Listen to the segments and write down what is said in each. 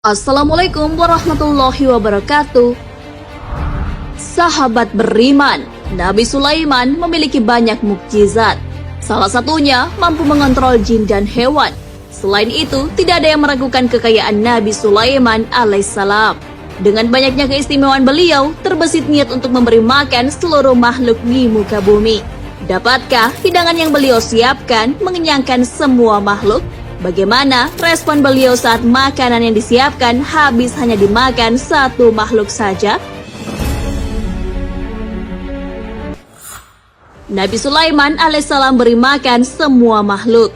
Assalamualaikum warahmatullahi wabarakatuh. Sahabat beriman, Nabi Sulaiman memiliki banyak mukjizat. Salah satunya mampu mengontrol jin dan hewan. Selain itu, tidak ada yang meragukan kekayaan Nabi Sulaiman alaihissalam. Dengan banyaknya keistimewaan beliau, terbesit niat untuk memberi makan seluruh makhluk di muka bumi. Dapatkah hidangan yang beliau siapkan mengenyangkan semua makhluk? Bagaimana respon beliau saat makanan yang disiapkan habis hanya dimakan satu makhluk saja? Nabi Sulaiman alaihissalam beri makan semua makhluk.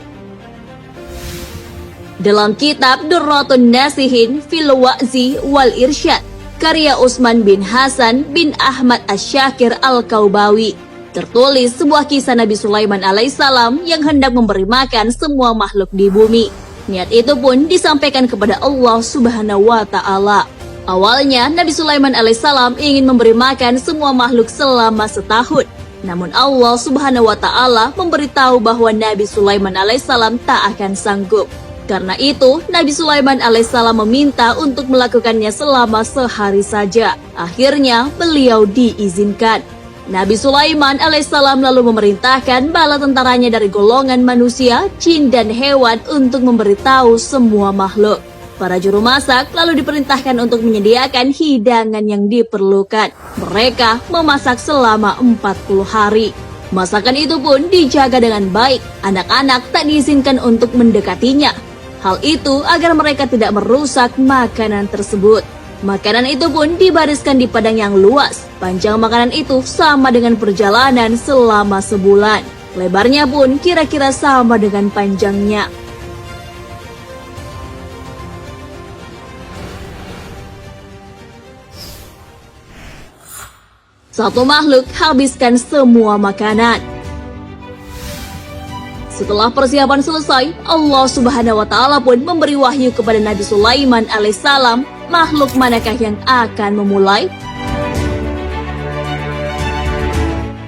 Dalam kitab Durratun Nasihin fil Wa'zi wal Irsyad, karya Utsman bin Hasan bin Ahmad Asy-Syakir Al-Kaubawi, tertulis sebuah kisah Nabi Sulaiman alaihissalam yang hendak memberi makan semua makhluk di bumi. Niat itu pun disampaikan kepada Allah Subhanahu wa Ta'ala. Awalnya Nabi Sulaiman alaihissalam ingin memberi makan semua makhluk selama setahun. Namun Allah Subhanahu wa Ta'ala memberitahu bahwa Nabi Sulaiman alaihissalam tak akan sanggup. Karena itu Nabi Sulaiman alaihissalam meminta untuk melakukannya selama sehari saja. Akhirnya beliau diizinkan. Nabi Sulaiman alaihissalam lalu memerintahkan bala tentaranya dari golongan manusia, jin dan hewan untuk memberitahu semua makhluk. Para juru masak lalu diperintahkan untuk menyediakan hidangan yang diperlukan. Mereka memasak selama 40 hari. Masakan itu pun dijaga dengan baik. Anak-anak tak diizinkan untuk mendekatinya. Hal itu agar mereka tidak merusak makanan tersebut. Makanan itu pun dibariskan di padang yang luas. Panjang makanan itu sama dengan perjalanan selama sebulan. Lebarnya pun kira-kira sama dengan panjangnya. Satu makhluk habiskan semua makanan. Setelah persiapan selesai, Allah Subhanahu wa Ta'ala pun memberi wahyu kepada Nabi Sulaiman alaihissalam, makhluk manakah yang akan memulai?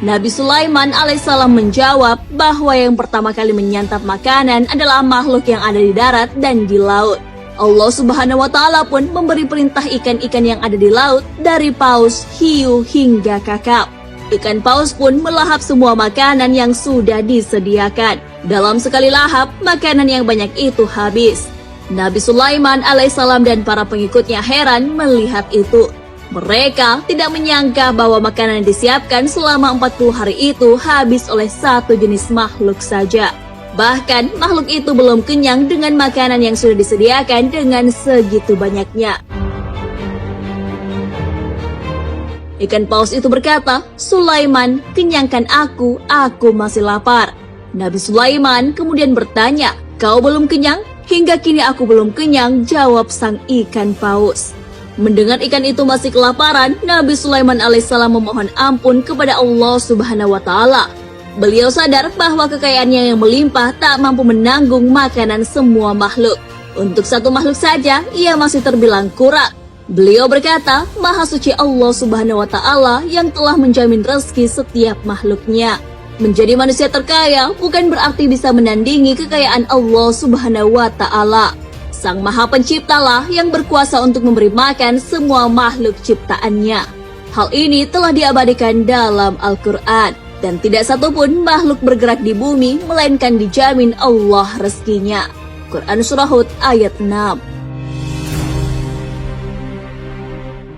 Nabi Sulaiman alaihissalam menjawab bahwa yang pertama kali menyantap makanan adalah makhluk yang ada di darat dan di laut. Allah Subhanahu wa Ta'ala pun memberi perintah ikan-ikan yang ada di laut, dari paus, hiu hingga kakap. Ikan paus pun melahap semua makanan yang sudah disediakan. Dalam sekali lahap, makanan yang banyak itu habis. Nabi Sulaiman alaihissalam dan para pengikutnya heran melihat itu. Mereka tidak menyangka bahwa makanan yang disiapkan selama 40 hari itu habis oleh satu jenis makhluk saja. Bahkan makhluk itu belum kenyang dengan makanan yang sudah disediakan dengan segitu banyaknya. Ikan paus itu berkata, "Sulaiman, kenyangkan aku masih lapar." Nabi Sulaiman kemudian bertanya, "Kau belum kenyang?" "Hingga kini aku belum kenyang," jawab sang ikan paus. Mendengar ikan itu masih kelaparan, Nabi Sulaiman alaihissalam memohon ampun kepada Allah Subhanahu wa Ta'ala. Beliau sadar bahwa kekayaannya yang melimpah tak mampu menanggung makanan semua makhluk. Untuk satu makhluk saja, ia masih terbilang kurang. Beliau berkata, "Maha suci Allah Subhanahu wa Ta'ala yang telah menjamin rezeki setiap makhluknya." Menjadi manusia terkaya bukan berarti bisa menandingi kekayaan Allah Subhanahu wa Ta'ala. Sang Maha Penciptalah yang berkuasa untuk memberi makan semua makhluk ciptaannya. Hal ini telah diabadikan dalam Al-Quran. Dan tidak satupun makhluk bergerak di bumi melainkan dijamin Allah rezekinya. Quran Surah Hud ayat 6.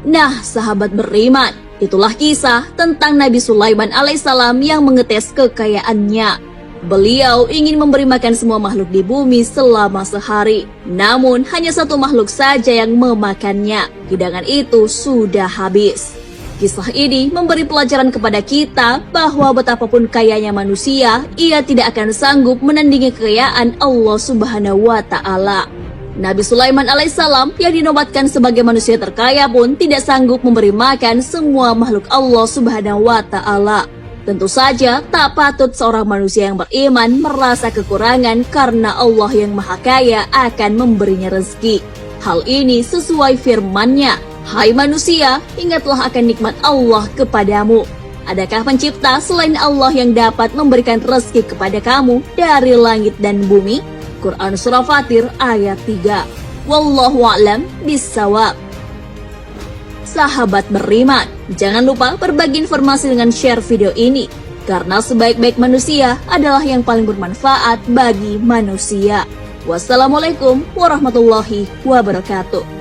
Nah, sahabat beriman, itulah kisah tentang Nabi Sulaiman alaihissalam yang mengetes kekayaannya. Beliau ingin memberi makan semua makhluk di bumi selama sehari. Namun hanya satu makhluk saja yang memakannya. Hidangan itu sudah habis. Kisah ini memberi pelajaran kepada kita bahwa betapapun kayanya manusia, ia tidak akan sanggup menandingi kekayaan Allah Subhanahu wa Ta'ala. Nabi Sulaiman alaihissalam yang dinobatkan sebagai manusia terkaya pun tidak sanggup memberi makan semua makhluk Allah Subhanahu wa Ta'ala. Tentu saja tak patut seorang manusia yang beriman merasa kekurangan karena Allah yang Maha Kaya akan memberinya rezeki. Hal ini sesuai firman-Nya, "Hai manusia, ingatlah akan nikmat Allah kepadamu. Adakah pencipta selain Allah yang dapat memberikan rezeki kepada kamu dari langit dan bumi?" Quran Surah Fatir ayat 3. Wallahu a'lam bissawab. Sahabat beriman, jangan lupa berbagi informasi dengan share video ini, karena sebaik-baik manusia adalah yang paling bermanfaat bagi manusia. Wassalamualaikum warahmatullahi wabarakatuh.